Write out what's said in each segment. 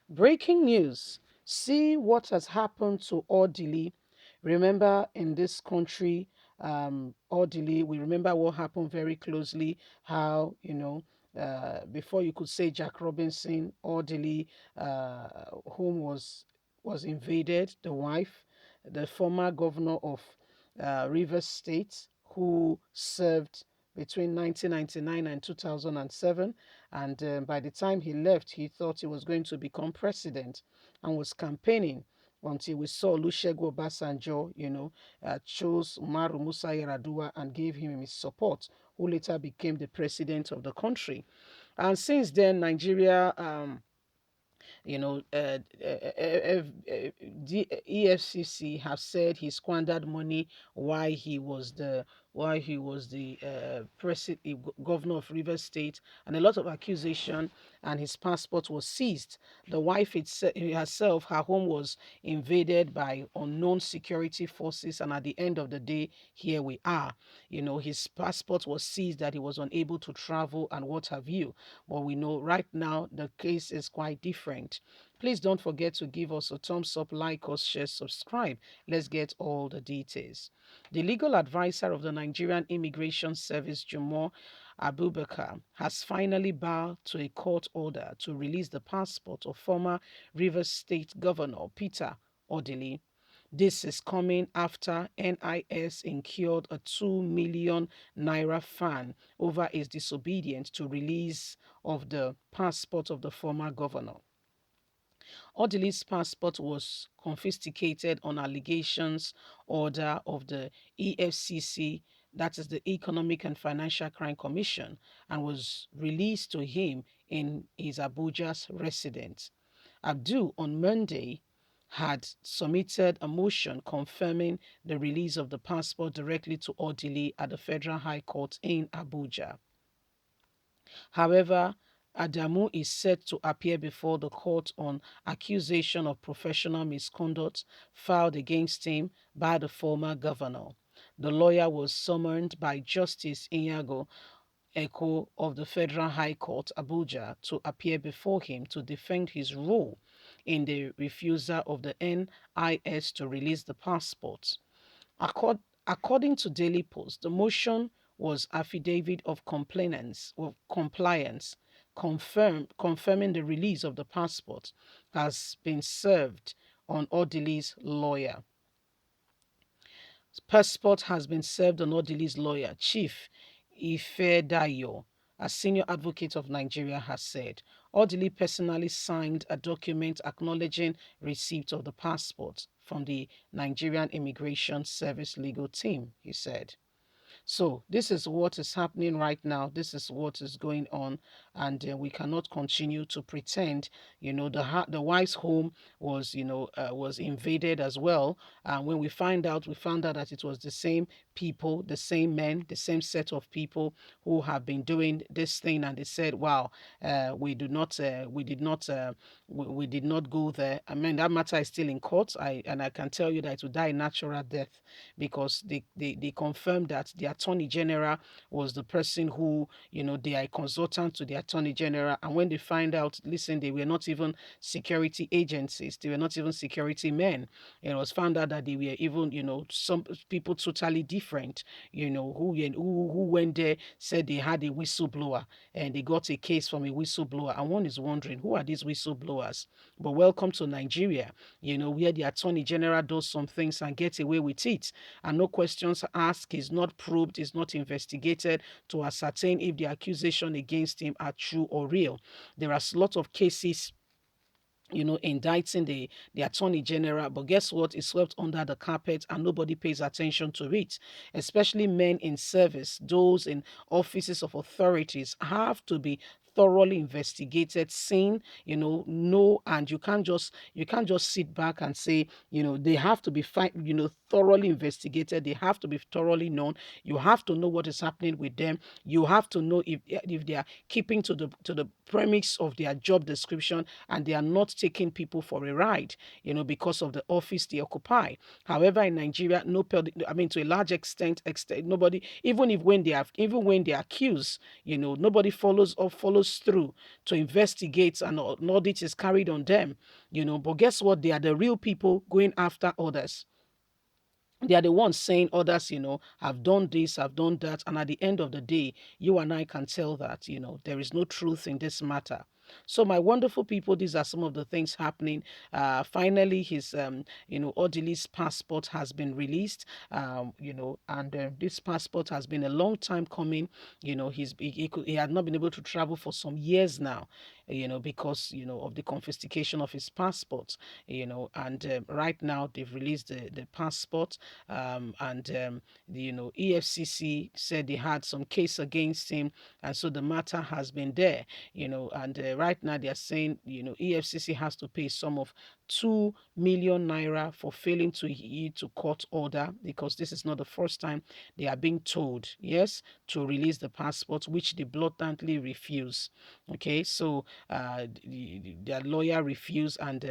Breaking news. See what has happened to Odili. Remember, in this country, Odili, we remember what happened very closely. How, before you could say Jack Robinson, Odili, whom was invaded, the wife, the former governor of Rivers State, who served between 1999 and 2007. And by the time he left, he thought he was going to become president and was campaigning until we saw Olusegun Obasanjo, chose Umaru Musa Yar'Adua and gave him his support, who later became the president of the country. And since then, Nigeria the EFCC have said he squandered money while he was the governor of Rivers State, and a lot of accusation, and his passport was seized. The wife herself, her home was invaded by unknown security forces, and at the end of the day, here we are. His passport was seized, that he was unable to travel and what have you. But we know right now the case is quite different. Please don't forget to give us a thumbs up, like us, share, subscribe. Let's get all the details. The legal advisor of the Nigerian Immigration Service, Jumo Abubakar, has finally bowed to a court order to release the passport of former Rivers State Governor Peter Odili. This is coming after NIS incurred a 2 million naira fine over his disobedience to release of the passport of the former governor. Odili's passport was confiscated on allegations order of the EFCC, that is the Economic and Financial Crime Commission, and was released to him in his Abuja's residence. Abdul on Monday had submitted a motion confirming the release of the passport directly to Odili at the Federal High Court in Abuja. However, Adamu is set to appear before the court on accusation of professional misconduct filed against him by the former governor. The lawyer was summoned by Justice Inyago Eko of the Federal High Court, Abuja, to appear before him to defend his role in the refusal of the NIS to release the passports. According to Daily Post, the motion was affidavit of compliance, confirming the release of the passport has been served on Odili's lawyer. Passport has been served on Odili's lawyer, Chief Ifedayo, a senior advocate of Nigeria, has said. Odili personally signed a document acknowledging receipt of the passport from the Nigerian Immigration Service legal team, he said. So this is what is happening right now. This is what is going on, and we cannot continue to pretend. The wife's home was, was invaded as well. And when we found out that it was the same people, the same men, the same set of people who have been doing this thing, and they said, "Wow, we did not go there." I mean, that matter is still in court. I can tell you that it will die a natural death, because they confirmed that the attorney general was the person who, they are a consultant to the attorney general. And when they find out, listen, they were not even security agencies, they were not even security men. It was found out that they were even, some people totally different, who went there, said they had a whistleblower, and they got a case from a whistleblower. And one is wondering, who are these whistleblowers? But welcome to Nigeria, where the attorney general does some things and gets away with it, and no questions asked, is not probed, is not investigated to ascertain if the accusation against him are true or real. There are a lot of cases, indicting the attorney general, but guess what? It's swept under the carpet and nobody pays attention to it. Especially men in service, those in offices of authorities, have to be thoroughly investigated, seen, know, and you can't just sit back and say, they have to be thoroughly investigated, they have to be thoroughly known. You have to know what is happening with them. You have to know if they are keeping to the premise of their job description, and they are not taking people for a ride, because of the office they occupy. However, in Nigeria, I mean, to a large extent, nobody, even when they are accused, nobody follows through to investigate, and an audit is carried on them. But guess what? They are the real people going after others. They are the ones saying others, have done this, have done that. And at the end of the day, you and I can tell that, there is no truth in this matter. So, my wonderful people, these are some of the things happening. Finally, his, Odili's passport has been released, and this passport has been a long time coming. He had not been able to travel for some years now, because, of the confiscation of his passport, and right now they've released the passport, and the EFCC said they had some case against him, and so the matter has been there, and right now they are saying, EFCC has to pay some of 2 million naira for failing to heed to court order, because this is not the first time they are being told, yes, to release the passport, which they blatantly refuse. Okay, so their lawyer refused, and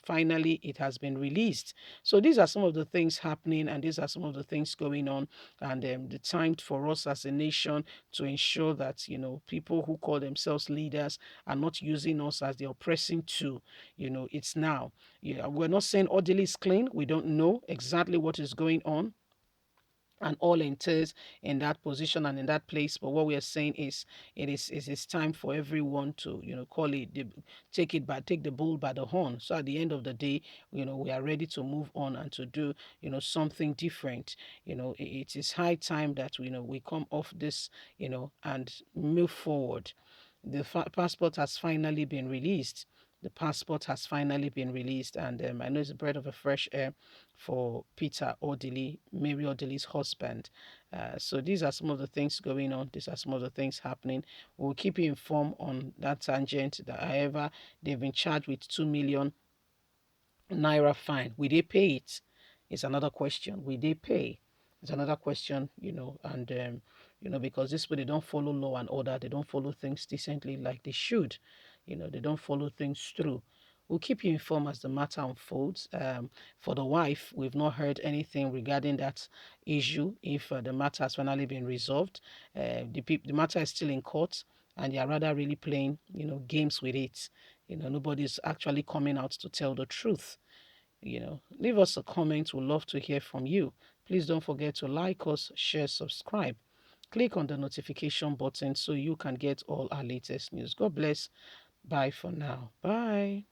finally it has been released. So these are some of the things happening, and these are some of the things going on, and the time for us as a nation to ensure that people who call themselves leaders are not using us as the oppressing tool. It's now. We're not saying Odili is clean. We don't know exactly what is going on and all entails in that position and in that place. But what we are saying is, it is time for everyone to call it, take the bull by the horn. So at the end of the day, we are ready to move on and to do something different. It is high time that we come off this, and move forward. The passport has finally been released. The passport has finally been released, and I know it's a breath of a fresh air for Peter Odili, Mary Odili's husband. So these are some of the things going on. These are some of the things happening. We'll keep you informed on that tangent. That, however, they've been charged with 2 million naira fine. Will they pay it? It's another question. Will they pay? It's another question, and because this way they don't follow law and order, they don't follow things decently like they should, they don't follow things through. We'll keep you informed as the matter unfolds. For the wife, we've not heard anything regarding that issue. If the matter has finally been resolved, the matter is still in court, and they are rather really playing, games with it. Nobody's actually coming out to tell the truth. Leave us a comment. We'd love to hear from you. Please don't forget to like us, share, subscribe. Click on the notification button so you can get all our latest news. God bless. Bye for now. Bye.